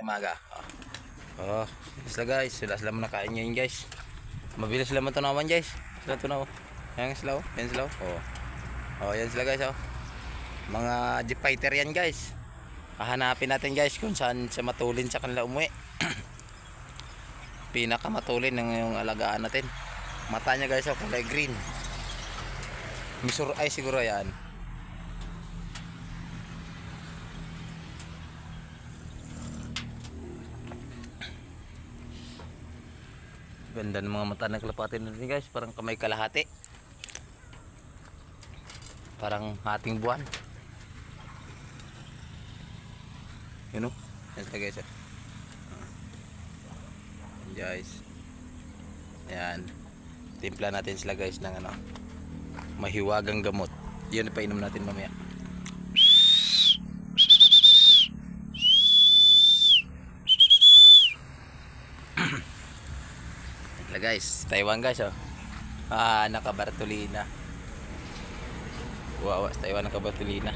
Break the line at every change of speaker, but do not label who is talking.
umaga. Sila guys, sila muna kain ngayon guys. Mabilis sila matunawan guys. Sila tunaw. Yan sila oh. Yan sila oh. Yan sila guys oh. Mga jeep fighter yan guys. Hahanapin natin guys kung saan siya matulin sa kanila umuwi. Pinakamatulin ng yung alagaan natin. Mata niya guys oh, kulay green. Misur ay siguro yan. Ganda ng mga mata ng kalapatin natin guys, parang kamay kalahati. Parang hating buwan. Yun o. Yan sila guys. Guys. Yan. Timpla natin sila guys ng ano, mahiwagang gamot. Yun ipainom natin mamaya. Guys, Taiwan guys oh. Naka Bartolina. Wow, Taiwan naka Bartolina.